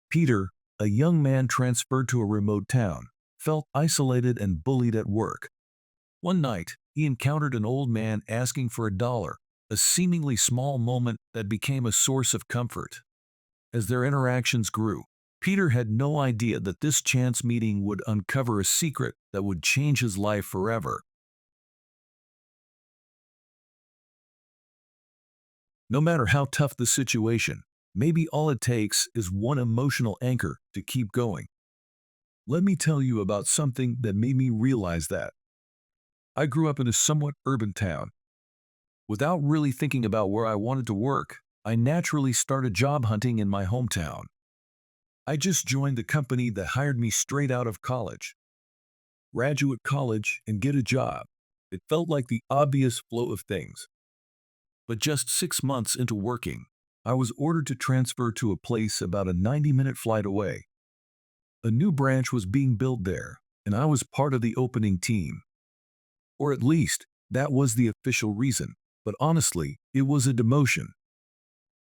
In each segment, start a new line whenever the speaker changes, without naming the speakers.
Peter, a young man transferred to a remote town, felt isolated and bullied at work. One night, he encountered an old man asking for $1, a seemingly small moment that became a source of comfort. As their interactions grew, Peter had no idea that this chance meeting would uncover a secret that would change his life forever. No matter how tough the situation, maybe all it takes is one emotional anchor to keep going. Let me tell you about something that made me realize that. I grew up in a somewhat urban town. Without really thinking about where I wanted to work, I naturally started job hunting in my hometown. I just joined the company that hired me straight out of college. Graduate college and get a job. It felt like the obvious flow of things. But just 6 months into working, I was ordered to transfer to a place about a 90-minute flight away. A new branch was being built there, and I was part of the opening team. Or at least, that was the official reason, but honestly, it was a demotion.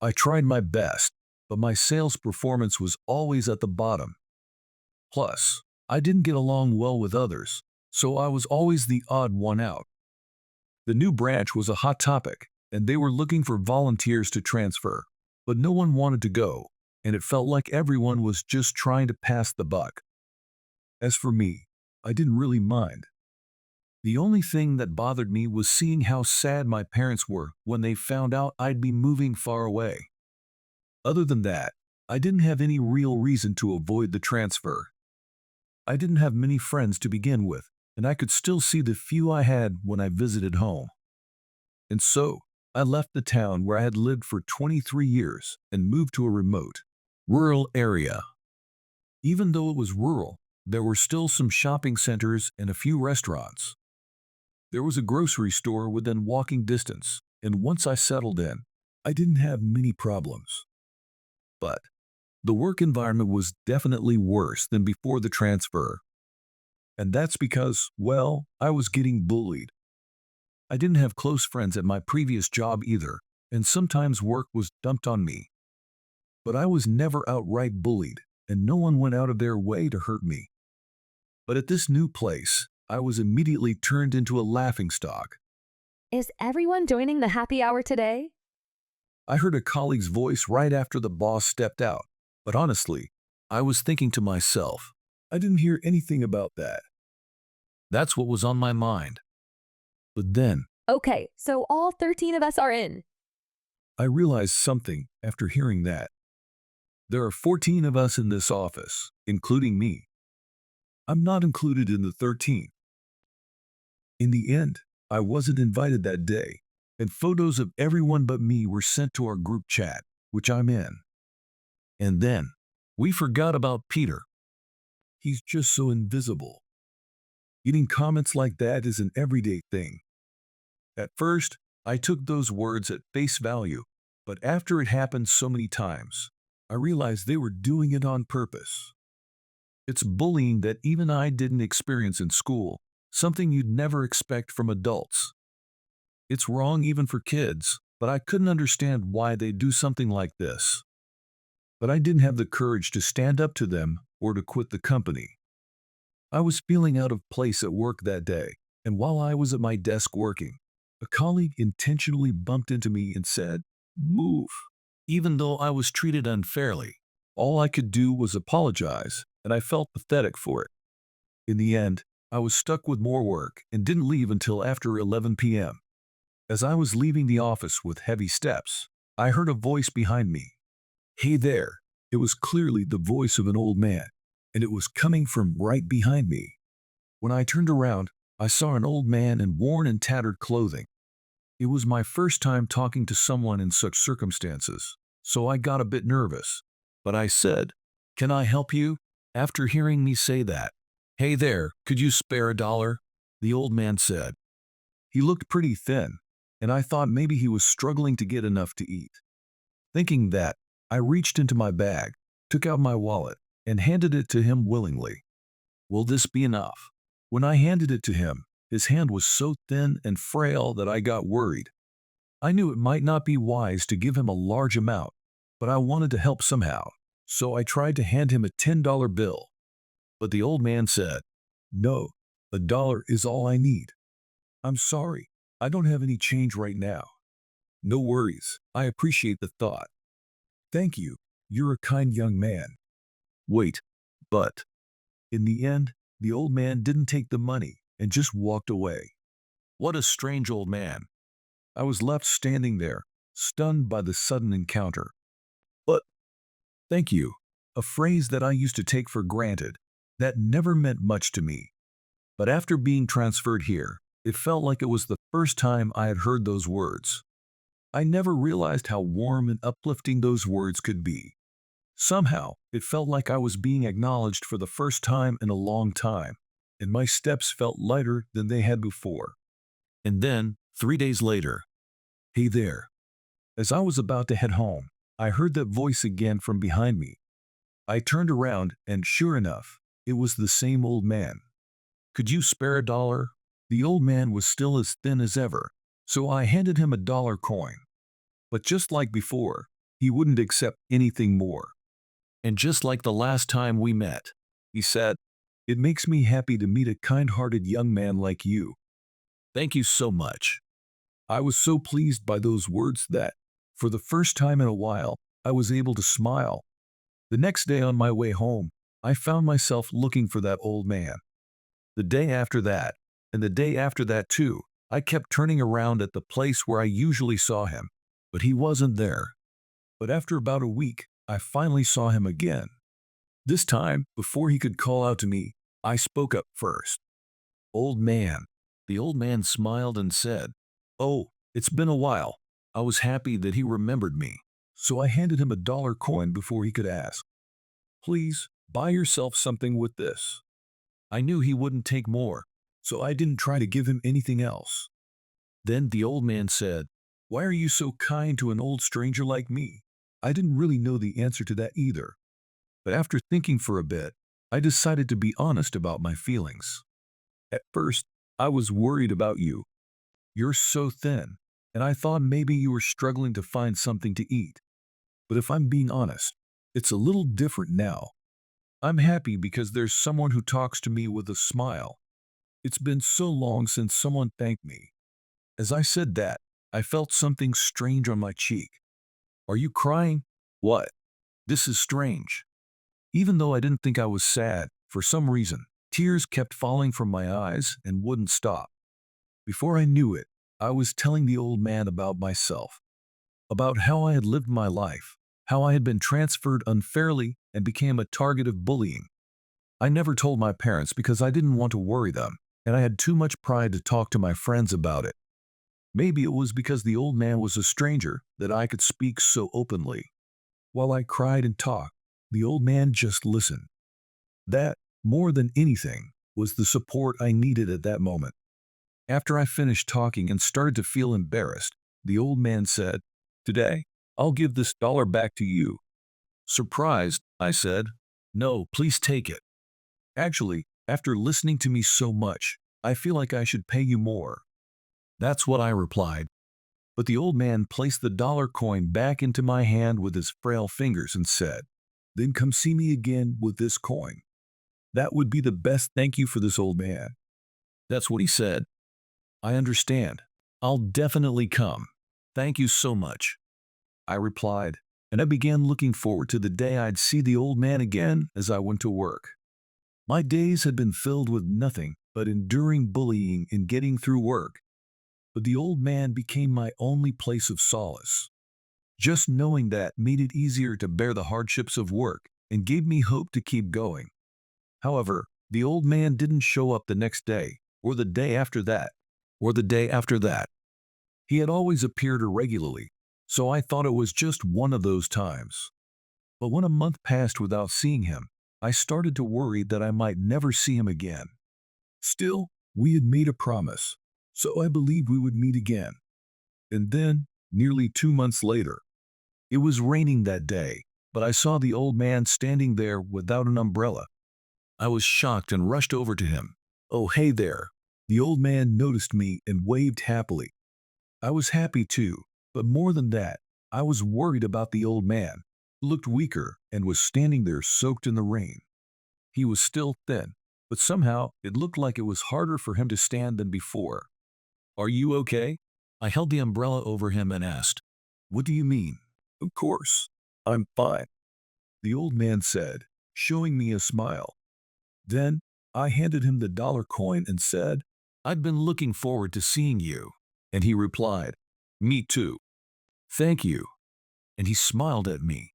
I tried my best, but my sales performance was always at the bottom. Plus, I didn't get along well with others, so I was always the odd one out. The new branch was a hot topic, and they were looking for volunteers to transfer, but no one wanted to go, and it felt like everyone was just trying to pass the buck. As for me, I didn't really mind. The only thing that bothered me was seeing how sad my parents were when they found out I'd be moving far away. Other than that, I didn't have any real reason to avoid the transfer. I didn't have many friends to begin with, and I could still see the few I had when I visited home. And so, I left the town where I had lived for 23 years and moved to a remote, rural area. Even though it was rural, there were still some shopping centers and a few restaurants. There was a grocery store within walking distance, and once I settled in, I didn't have many problems. But the work environment was definitely worse than before the transfer. And that's because, well, I was getting bullied. I didn't have close friends at my previous job either, and sometimes work was dumped on me. But I was never outright bullied, and no one went out of their way to hurt me. But at this new place, I was immediately turned into a laughingstock.
Is everyone joining the happy hour today?
I heard a colleague's voice right after the boss stepped out, but honestly, I was thinking to myself, I didn't hear anything about that. That's what was on my mind. But then,
Okay, so all 13 of us are in.
I realized something after hearing that. There are 14 of us in this office, including me. I'm not included in the 13. In the end, I wasn't invited that day, and photos of everyone but me were sent to our group chat, which I'm in. And then, we forgot about Peter. He's just so invisible. Getting comments like that is an everyday thing. At first, I took those words at face value, but after it happened so many times, I realized they were doing it on purpose. It's bullying that even I didn't experience in school, something you'd never expect from adults. It's wrong even for kids, but I couldn't understand why they do something like this. But I didn't have the courage to stand up to them or to quit the company. I was feeling out of place at work that day, and while I was at my desk working, a colleague intentionally bumped into me and said, "Move." Even though I was treated unfairly, all I could do was apologize, and I felt pathetic for it. In the end, I was stuck with more work and didn't leave until after 11 p.m. As I was leaving the office with heavy steps, I heard a voice behind me. "Hey there." It was clearly the voice of an old man, and it was coming from right behind me. When I turned around, I saw an old man in worn and tattered clothing. It was my first time talking to someone in such circumstances, so I got a bit nervous. But I said, "Can I help you?" After hearing me say that, "Hey there, could you spare $1?" the old man said. He looked pretty thin, and I thought maybe he was struggling to get enough to eat. Thinking that, I reached into my bag, took out my wallet, and handed it to him willingly. Will this be enough? When I handed it to him, his hand was so thin and frail that I got worried. I knew it might not be wise to give him a large amount, but I wanted to help somehow, So I tried to hand him a $10 bill, but the old man said, "No, a dollar is all I need. I'm sorry, I don't have any change right now." "No worries, I appreciate the thought. Thank you, you're a kind young man." Wait, but in the end, the old man didn't take the money and just walked away. What a strange old man. I was left standing there, stunned by the sudden encounter. But thank you, a phrase that I used to take for granted, that never meant much to me. But after being transferred here, it felt like it was the first time I had heard those words. I never realized how warm and uplifting those words could be. Somehow, it felt like I was being acknowledged for the first time in a long time, and my steps felt lighter than they had before. And then, 3 days later, "Hey there." As I was about to head home, I heard that voice again from behind me. I turned around, and sure enough, it was the same old man. "Could you spare a dollar?" The old man was still as thin as ever, so I handed him a dollar coin. But just like before, he wouldn't accept anything more. "And just like the last time we met," he said, "it makes me happy to meet a kind-hearted young man like you. Thank you so much." I was so pleased by those words that, for the first time in a while, I was able to smile. The next day on my way home, I found myself looking for that old man. The day after that, and the day after that too, I kept turning around at the place where I usually saw him, but he wasn't there. But after about a week, I finally saw him again. This time, before he could call out to me, I spoke up first. "Old man." The old man smiled and said, "Oh, it's been a while." I was happy that he remembered me, so I handed him a dollar coin before he could ask. "Please, buy yourself something with this." I knew he wouldn't take more, so I didn't try to give him anything else. Then the old man said, "Why are you so kind to an old stranger like me?" I didn't really know the answer to that either. But after thinking for a bit, I decided to be honest about my feelings. "At first, I was worried about you. You're so thin, and I thought maybe you were struggling to find something to eat. But if I'm being honest, it's a little different now. I'm happy because there's someone who talks to me with a smile. It's been so long since someone thanked me." As I said that, I felt something strange on my cheek. "Are you crying?" "What? This is strange." Even though I didn't think I was sad, for some reason, tears kept falling from my eyes and wouldn't stop. Before I knew it, I was telling the old man about myself, about how I had lived my life, how I had been transferred unfairly and became a target of bullying. I never told my parents because I didn't want to worry them, and I had too much pride to talk to my friends about it. Maybe it was because the old man was a stranger that I could speak so openly. While I cried and talked, the old man just listened. That, more than anything, was the support I needed at that moment. After I finished talking and started to feel embarrassed, the old man said, "Today, I'll give this dollar back to you." Surprised, I said, "No, please take it. Actually, after listening to me so much, I feel like I should pay you more." That's what I replied. But the old man placed the dollar coin back into my hand with his frail fingers and said, "Then come see me again with this coin. That would be the best thank you for this, old man." That's what he said. "I understand. I'll definitely come. Thank you so much," I replied, and I began looking forward to the day I'd see the old man again as I went to work. My days had been filled with nothing but enduring bullying and getting through work, but the old man became my only place of solace. Just knowing that made it easier to bear the hardships of work and gave me hope to keep going. However, the old man didn't show up the next day, or the day after that, or the day after that. He had always appeared irregularly, so I thought it was just one of those times. But when a month passed without seeing him, I started to worry that I might never see him again. Still, we had made a promise, so I believed we would meet again. And then, nearly 2 months later, it was raining that day, but I saw the old man standing there without an umbrella. I was shocked and rushed over to him. "Oh, hey there." The old man noticed me and waved happily. I was happy too, but more than that, I was worried about the old man. looked weaker and was standing there soaked in the rain. He was still thin, but somehow it looked like it was harder for him to stand than before. "Are you okay?" I held the umbrella over him and asked. "What do you mean?" "Of course, I'm fine," the old man said, showing me a smile. Then I handed him the dollar coin and said, "I've been looking forward to seeing you." And he replied, "Me too. Thank you." And he smiled at me.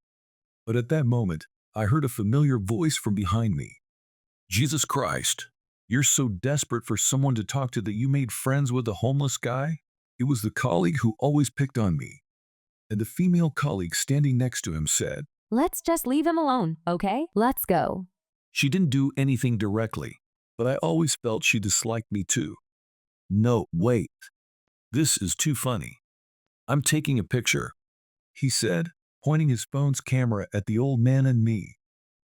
But at that moment, I heard a familiar voice from behind me. "Jesus Christ, you're so desperate for someone to talk to that you made friends with a homeless guy?" It was the colleague who always picked on me. And the female colleague standing next to him said,
Let's just leave him alone, okay? Let's go.
she didn't do anything directly, but I always felt she disliked me too. "No, wait. This is too funny. I'm taking a picture," he said, pointing his phone's camera at the old man and me.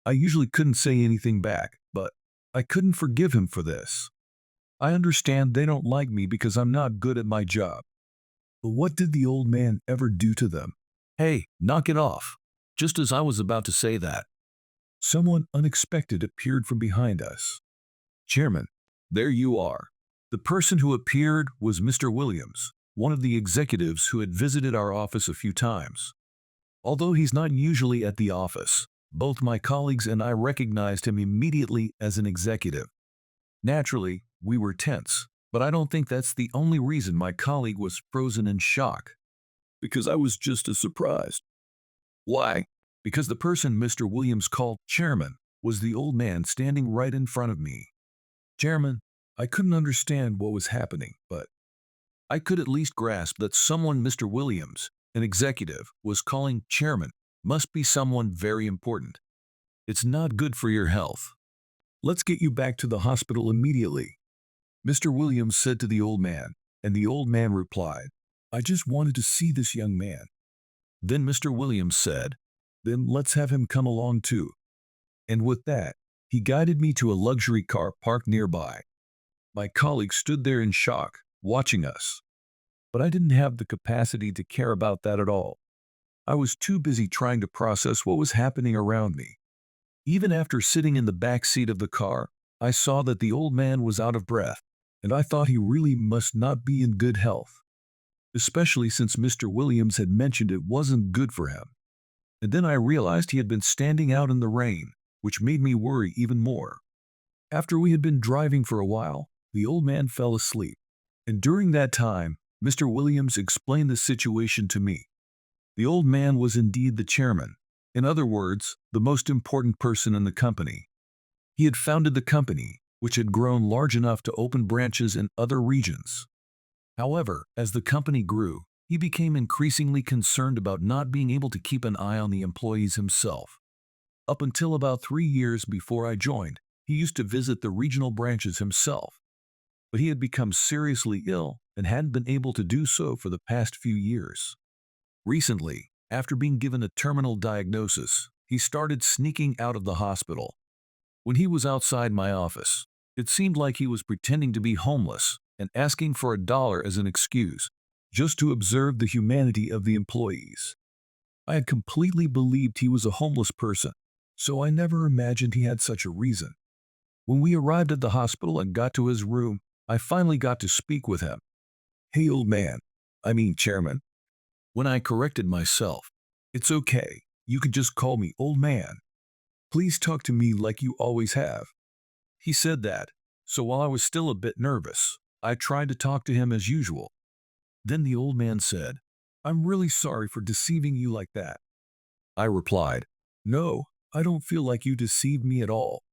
I usually couldn't say anything back, but I couldn't forgive him for this. I understand they don't like me because I'm not good at my job. But what did the old man ever do to them? "Hey, knock it off." Just as I was about to say that, someone unexpected appeared from behind us. "Chairman, there you are." The person who appeared was Mr. Williams, one of the executives who had visited our office a few times. Although he's not usually at the office, both my colleagues and I recognized him immediately as an executive. Naturally, we were tense, but I don't think that's the only reason my colleague was frozen in shock. Because I was just as surprised. Why? Because the person Mr. Williams called chairman was the old man standing right in front of me. "Chairman," I couldn't understand what was happening, but I could at least grasp that someone Mr. Williams, an executive, was calling chairman must be someone very important. "It's not good for your health. Let's get you back to the hospital immediately," Mr. Williams said to the old man, and the old man replied, "I just wanted to see this young man." Then Mr. Williams said, "Then let's have him come along too." And with that, he guided me to a luxury car parked nearby. My colleague stood there in shock, watching us. But I didn't have the capacity to care about that at all. I was too busy trying to process what was happening around me. Even after sitting in the back seat of the car, I saw that the old man was out of breath, and I thought he really must not be in good health, especially since Mr. Williams had mentioned it wasn't good for him. And then I realized he had been standing out in the rain, which made me worry even more. After we had been driving for a while, the old man fell asleep, and during that time, Mr. Williams explained the situation to me. The old man was indeed the chairman, in other words, the most important person in the company. He had founded the company, which had grown large enough to open branches in other regions. However, as the company grew, he became increasingly concerned about not being able to keep an eye on the employees himself. Up until about 3 years before I joined, he used to visit the regional branches himself. But he had become seriously ill and hadn't been able to do so for the past few years. Recently, after being given a terminal diagnosis, he started sneaking out of the hospital. When he was outside my office, it seemed like he was pretending to be homeless and asking for $1 as an excuse, just to observe the humanity of the employees. I had completely believed he was a homeless person, so I never imagined he had such a reason. When we arrived at the hospital and got to his room, I finally got to speak with him. "Hey, old man. I mean, chairman." When I corrected myself, "It's okay. You can just call me old man. Please talk to me like you always have." He said that, so while I was still a bit nervous, I tried to talk to him as usual. Then the old man said, "I'm really sorry for deceiving you like that." I replied, "No, I don't feel like you deceived me at all."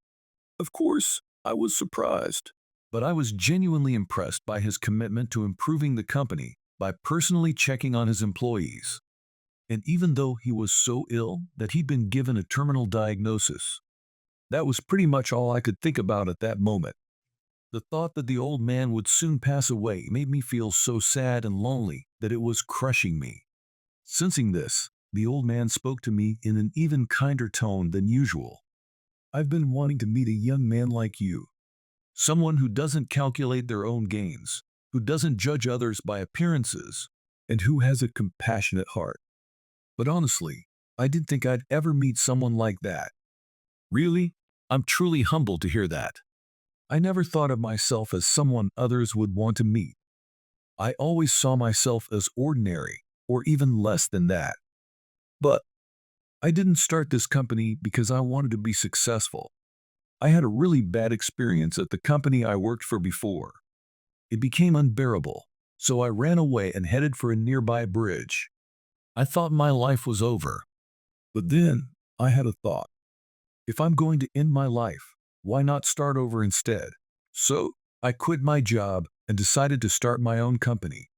Of course, I was surprised, but I was genuinely impressed by his commitment to improving the company by personally checking on his employees. And even though he was so ill that he'd been given a terminal diagnosis, that was pretty much all I could think about at that moment. The thought that the old man would soon pass away made me feel so sad and lonely that it was crushing me. Sensing this, the old man spoke to me in an even kinder tone than usual. "I've been wanting to meet a young man like you. Someone who doesn't calculate their own gains, who doesn't judge others by appearances, and who has a compassionate heart. But honestly, I didn't think I'd ever meet someone like that. Really? I'm truly humbled to hear that. I never thought of myself as someone others would want to meet. I always saw myself as ordinary, or even less than that. But I didn't start this company because I wanted to be successful. I had a really bad experience at the company I worked for before. It became unbearable, so I ran away and headed for a nearby bridge. I thought my life was over. But then I had a thought. If I'm going to end my life, why not start over instead? So I quit my job and decided to start my own company.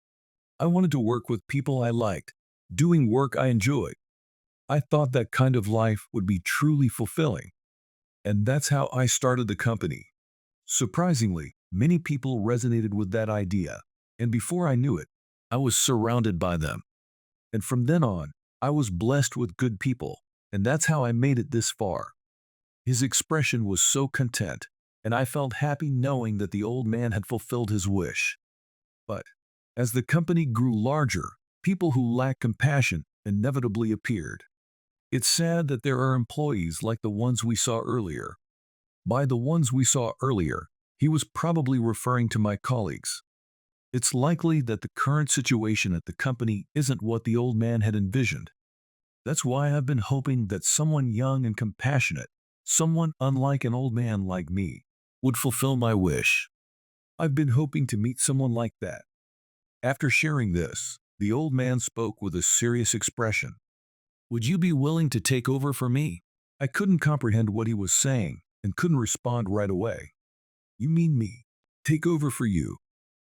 I wanted to work with people I liked, doing work I enjoyed. I thought that kind of life would be truly fulfilling. And that's how I started the company. Surprisingly, many people resonated with that idea, and before I knew it, I was surrounded by them. And from then on, I was blessed with good people, and that's how I made it this far. His expression was so content, and I felt happy knowing that the old man had fulfilled his wish. But as the company grew larger, people who lacked compassion inevitably appeared. It's sad that there are employees like the ones we saw earlier. By the ones we saw earlier, he was probably referring to my colleagues. It's likely that the current situation at the company isn't what the old man had envisioned. That's why I've been hoping that someone young and compassionate, someone unlike an old man like me, would fulfill my wish. I've been hoping to meet someone like that. After sharing this, the old man spoke with a serious expression. Would you be willing to take over for me? I couldn't comprehend what he was saying and couldn't respond right away. You mean me? Take over for you?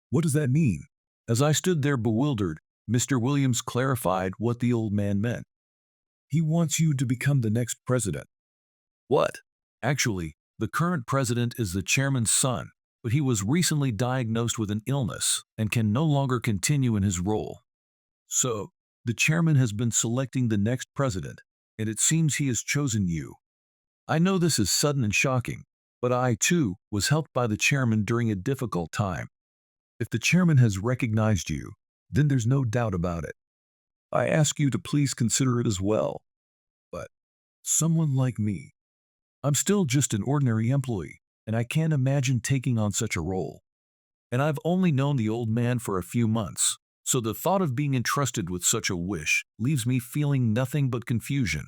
What does that mean? As I stood there bewildered, Mr. Williams clarified what the old man meant. He wants you to become the next president. What? Actually, the current president is the chairman's son, but he was recently diagnosed with an illness and can no longer continue in his role. So, the chairman has been selecting the next president, and it seems he has chosen you. I know this is sudden and shocking, but I, too, was helped by the chairman during a difficult time. If the chairman has recognized you, then there's no doubt about it. I ask you to please consider it as well. But someone like me, I'm still just an ordinary employee, and I can't imagine taking on such a role. And I've only known the old man for a few months, so the thought of being entrusted with such a wish leaves me feeling nothing but confusion.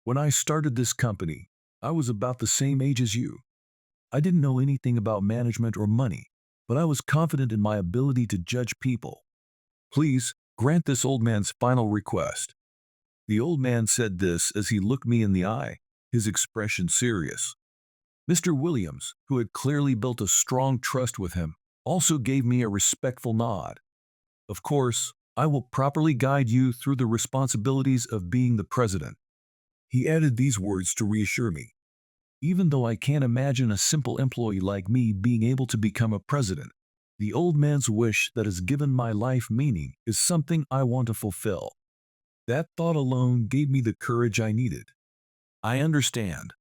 When I started this company, I was about the same age as you. I didn't know anything about management or money, but I was confident in my ability to judge people. Please grant this old man's final request. The old man said this as he looked me in the eye, his expression serious. Mr. Williams, who had clearly built a strong trust with him, also gave me a respectful nod. Of course, I will properly guide you through the responsibilities of being the president. He added these words to reassure me. Even though I can't imagine a simple employee like me being able to become a president, the old man's wish that has given my life meaning is something I want to fulfill. That thought alone gave me the courage I needed. I understand.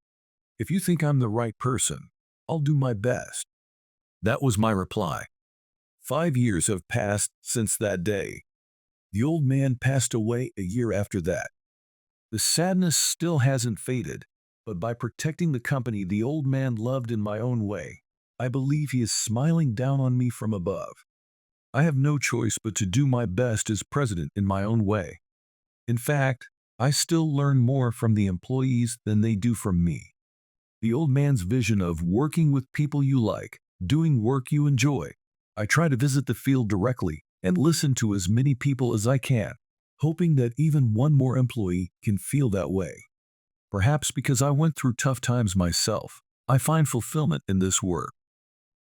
If you think I'm the right person, I'll do my best. That was my reply. 5 years have passed since that day. The old man passed away a year after that. The sadness still hasn't faded, but by protecting the company the old man loved in my own way, I believe he is smiling down on me from above. I have no choice but to do my best as president in my own way. In fact, I still learn more from the employees than they do from me. The old man's vision of working with people you like, doing work you enjoy. I try to visit the field directly and listen to as many people as I can, hoping that even one more employee can feel that way. Perhaps because I went through tough times myself, I find fulfillment in this work.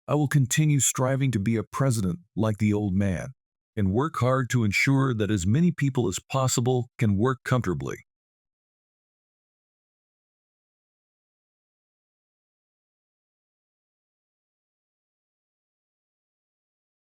I will continue striving to be a president like the old man and work hard to ensure that as many people as possible can work comfortably.